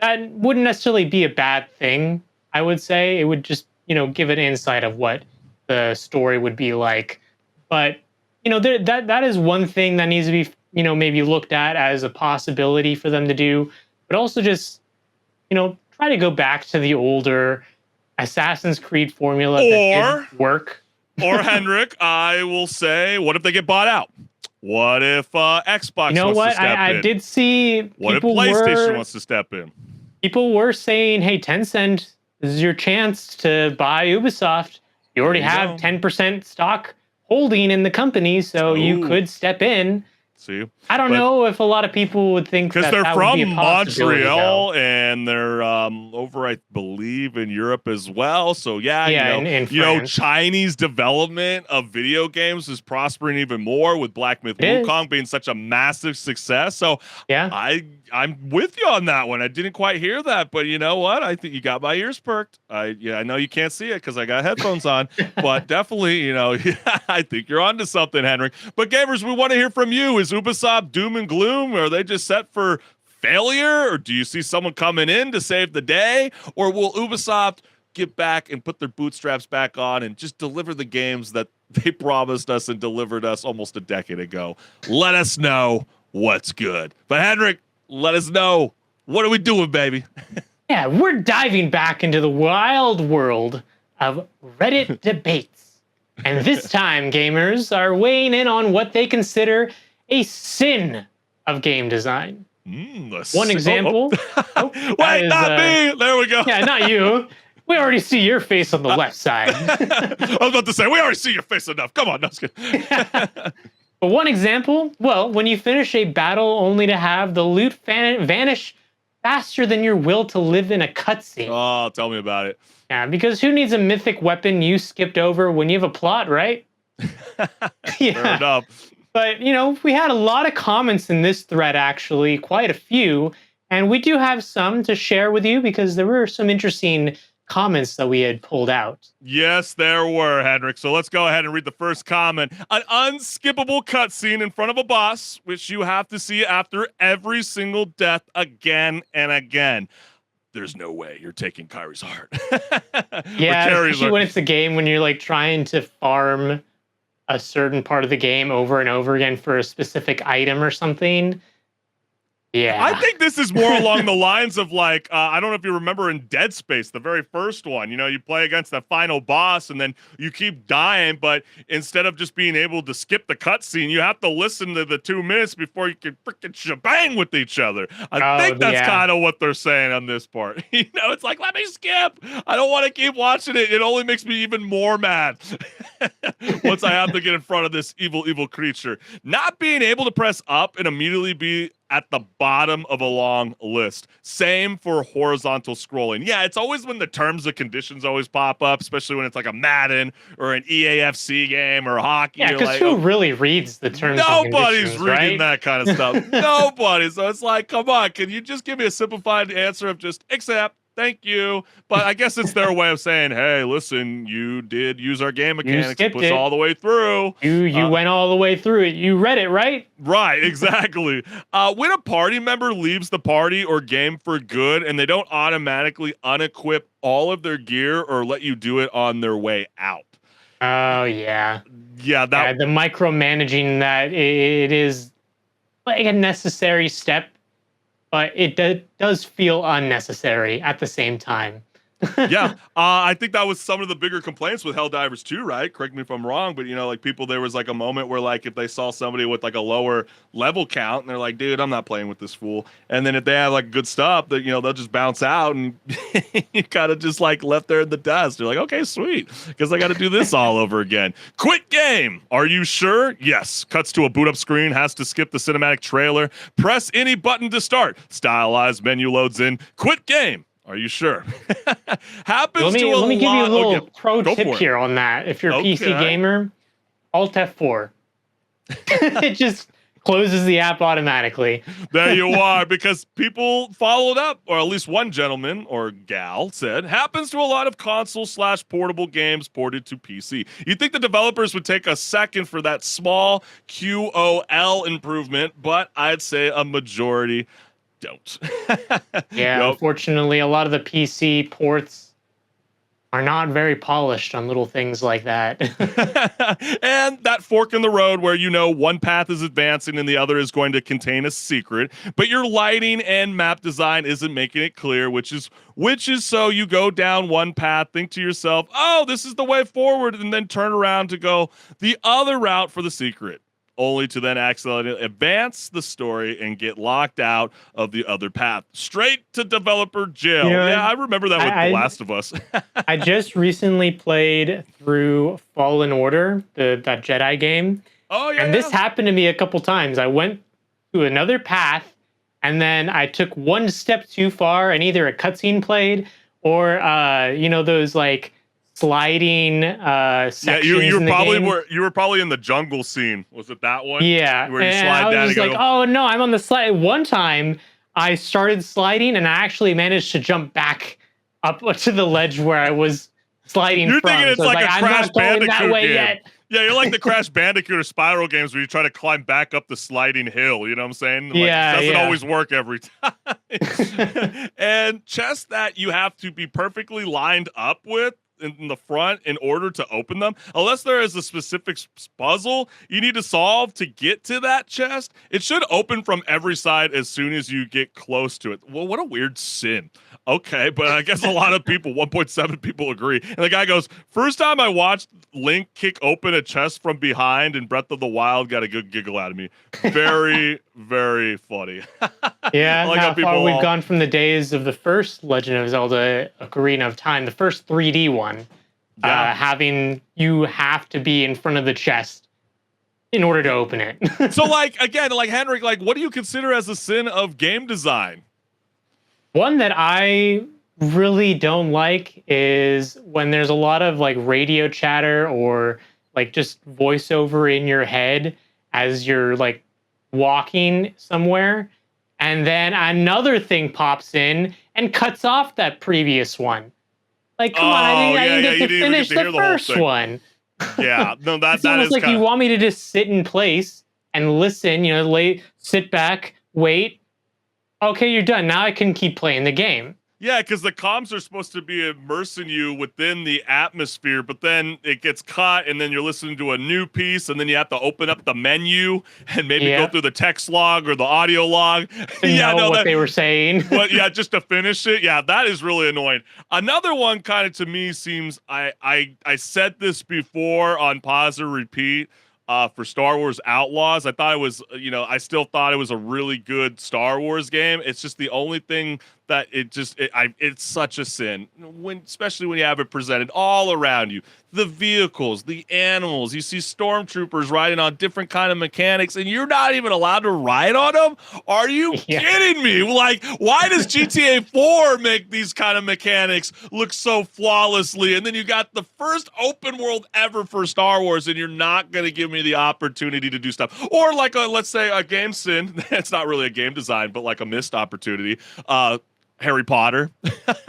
that wouldn't necessarily be a bad thing. I would say it would just, give an insight of what the story would be like. But, that is one thing that needs to be, maybe looked at as a possibility for them to do. But also just, try to go back to the older Assassin's Creed formula that did work. Or HenricK, I will say, what if they get bought out? What if Xbox wants to step in? I did see what if PlayStation wants to step in? People were saying, hey, Tencent, this is your chance to buy Ubisoft. You already have 10% stock holding in the company, so you could step in. See, I don't know if a lot of people would think because that they're that from would be a possibility, Montreal though. and they're over, I believe, in Europe as well. So in France. Chinese development of video games is prospering even more with Black Myth Wukong being such a massive success. So I'm with you on that one. I didn't quite hear that, but you know what? I think you got my ears perked. I know you can't see it because I got headphones on, but definitely, I think you're onto something, HenricK. But gamers, we want to hear from you. Is Ubisoft doom and gloom? Or are they just set for failure? Or do you see someone coming in to save the day? Or will Ubisoft get back and put their bootstraps back on and just deliver the games that they promised us and delivered us almost a decade ago? Let us know what's good. But HenricK, let us know. What are we doing, baby? Yeah, we're diving back into the wild world of Reddit debates. And this time, gamers are weighing in on what they consider a sin of game design. One example. Wait, not me. There we go. Yeah, not you. We already see your face on the left side. I was about to say, we already see your face enough. Come on, no, But one example, well, when you finish a battle only to have the loot vanish faster than your will to live in a cutscene. Oh, tell me about it. Yeah, because who needs a mythic weapon you skipped over when you have a plot, right? Fair enough. But, we had a lot of comments in this thread, actually, quite a few. And we do have some to share with you because there were some interesting comments that we had pulled out. Yes, there were, HenricK. So let's go ahead and read the first comment. An unskippable cutscene in front of a boss, which you have to see after every single death again and again. There's no way you're taking Kyrie's heart. Yeah, especially when it's a game when you're trying to farm a certain part of the game over and over again for a specific item or something. Yeah. I think this is more along the lines of I don't know if you remember in Dead Space, the very first one, you play against the final boss and then you keep dying, but instead of just being able to skip the cutscene, you have to listen to the 2 minutes before you can freaking shebang with each other. I think that's kind of what they're saying on this part. It's like, let me skip. I don't want to keep watching it. It only makes me even more mad once I have to get in front of this evil creature. Not being able to press up and immediately be at the bottom of a long list. Same for horizontal scrolling. Yeah, it's always when the terms and conditions always pop up, especially when it's like a Madden or an EAFC game or hockey. Yeah, because who really reads the terms and conditions, Nobody's reading right? that kind of stuff. Nobody. So it's like, come on, can you just give me a simplified answer of just accept? Thank you. But I guess it's their way of saying, hey, listen, you did use our game mechanics to push all the way through. You went all the way through it. You read it, right? Right, exactly. When a party member leaves the party or game for good and they don't automatically unequip all of their gear or let you do it on their way out. Oh, yeah. Yeah, the micromanaging that it is like a necessary step, but it does feel unnecessary at the same time. Yeah, I think that was some of the bigger complaints with Helldivers 2, right? Correct me if I'm wrong, but like people, there was like a moment where like if they saw somebody with like a lower level count, and they're like, dude, I'm not playing with this fool. And then if they have like good stuff, that they'll just bounce out, and you kind of just like left there in the dust. You're like, okay, sweet, because I got to do this all over again. Quit game. Are you sure? Yes. Cuts to a boot up screen. Has to skip the cinematic trailer. Press any button to start. Stylized menu loads in. Quit game. Are you sure? Happens let me to a give you a lot. little pro Go tip for it. here on that. If you're a PC Okay. gamer, Alt F4. It just closes the app automatically. There you are, because people followed up, or at least one gentleman or gal said, happens to a lot of console/portable games ported to PC. You'd think the developers would take a second for that small QOL improvement, but I'd say a majority don't. Yeah, Yep. unfortunately, a lot of the PC ports are not very polished on little things like that. And that fork in the road where one path is advancing and the other is going to contain a secret, but your lighting and map design isn't making it clear, which is so you go down one path, think to yourself, oh, this is the way forward, and then turn around to go the other route for the secret, only to then accidentally advance the story and get locked out of the other path. Straight to developer jail. Yeah, I remember that with The Last of Us. I just recently played through Fallen Order, that Jedi game. Oh, yeah. And this happened to me a couple times. I went to another path, and then I took one step too far, and either a cutscene played, or those like sliding sections. Yeah, you were probably in the jungle scene. Was it that one? Yeah, where you and slide I down was and just like, go. oh no, I'm on the slide. One time, I started sliding, and I actually managed to jump back up to the ledge where I was sliding You're from. thinking it's So like a I'm Crash not going that Bandicoot way game. yet. Yeah, you're like the Crash Bandicoot or Spiral games where you try to climb back up the sliding hill. You know what I'm saying? Like, Yeah, it doesn't yeah. always work every time. And chests that you have to be perfectly lined up with in the front in order to open them, unless there is a specific puzzle you need to solve to get to that chest. It should open from every side as soon as you get close to it. Well, what a weird sin. Okay, but I guess a lot of people, 1.7 people agree. And the guy goes, first time I watched Link kick open a chest from behind in Breath of the Wild, got a good giggle out of me. Very, very funny. Yeah, like how far we've gone from the days of the first Legend of Zelda Ocarina of Time, the first 3D one, having you have to be in front of the chest in order to open it. So, HenricK, what do you consider as a sin of game design? One that I really don't like is when there's a lot of like radio chatter or like just voiceover in your head as you're like walking somewhere, and then another thing pops in and cuts off that previous one. Like, come on, I didn't get to finish the first one. Yeah, no, It's that almost is like kind you want me to just sit in place and listen, sit back, wait. Okay, you're done. Now I can keep playing the game. Yeah, because the comms are supposed to be immersing you within the atmosphere, but then it gets cut, and then you're listening to a new piece, and then you have to open up the menu and maybe go through the text log or the audio log. What they were saying. But yeah, just to finish it. Yeah, that is really annoying. Another one kind of to me seems, I said this before on pause or repeat, for Star Wars Outlaws. I thought it was, I still thought it was a really good Star Wars game. It's just the only thing that it's such a sin, especially when you have it presented all around you. The vehicles, the animals, you see stormtroopers riding on different kind of mechanics, and you're not even allowed to ride on them? Are you kidding me? Like, why does GTA 4 make these kind of mechanics look so flawlessly? And then you got the first open world ever for Star Wars, and you're not going to give me the opportunity to do stuff. Or like, let's say a game sin. It's not really a game design, but like a missed opportunity. Harry Potter,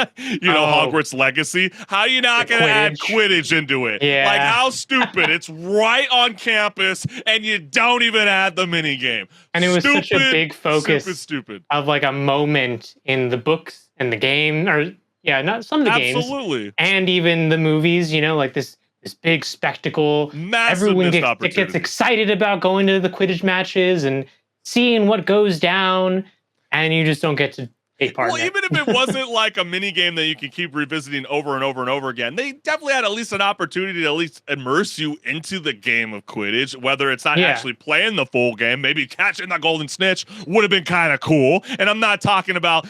Hogwarts Legacy. How are you not going to add Quidditch into it? Yeah. Like, how stupid. It's right on campus, and you don't even add the minigame. And it was such a big focus stupid. of like a moment in the books and the game, or not some of the games. Absolutely. And even the movies, like this big spectacle. Massive Everyone missed gets opportunity. excited about going to the Quidditch matches and seeing what goes down, and you just don't get to Well, even if it wasn't like a mini game that you can keep revisiting over and over and over again, they definitely had at least an opportunity to at least immerse you into the game of Quidditch, whether it's not actually playing the full game, maybe catching the golden snitch would have been kind of cool. And I'm not talking about,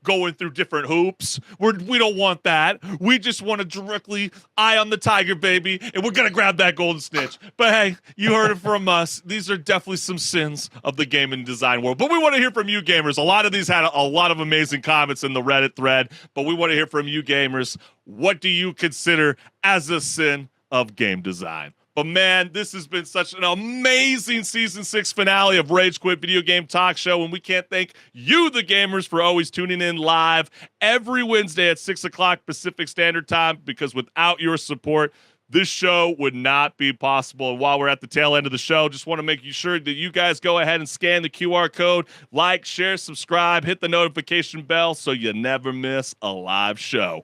going through different hoops. We don't want that. We just want to directly eye on the tiger, baby, and we're going to grab that golden snitch. But hey, you heard it from us. These are definitely some sins of the game and design world. But we want to hear from you gamers. A lot of these had a lot of amazing comments in the Reddit thread, but we want to hear from you gamers. What do you consider as a sin of game design? But man, this has been such an amazing season 6 finale of Rage Quit Video Game Talk Show, and we can't thank you, the gamers, for always tuning in live every Wednesday at 6 o'clock Pacific Standard Time, because without your support, this show would not be possible. And while we're at the tail end of the show, just want to make sure that you guys go ahead and scan the QR code, like, share, subscribe, hit the notification bell so you never miss a live show.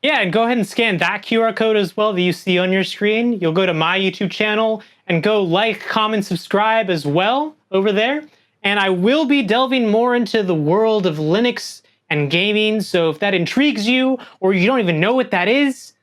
Yeah, and go ahead and scan that QR code as well that you see on your screen. You'll go to my YouTube channel and go like, comment, subscribe as well over there. And I will be delving more into the world of Linux and gaming. So if that intrigues you, or you don't even know what that is,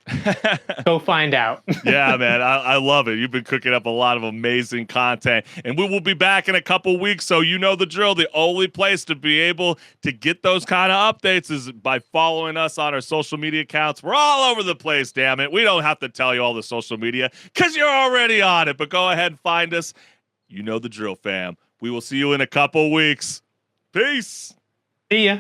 go find out. Yeah, man, I love it. You've been cooking up a lot of amazing content, and we will be back in a couple weeks, so you know the drill. The only place to be able to get those kind of updates is by following us on our social media accounts. We're all over the place, damn it. We don't have to tell you all the social media because you're already on it, but go ahead and find us. You know the drill, fam. We will see you in a couple weeks. Peace. See ya.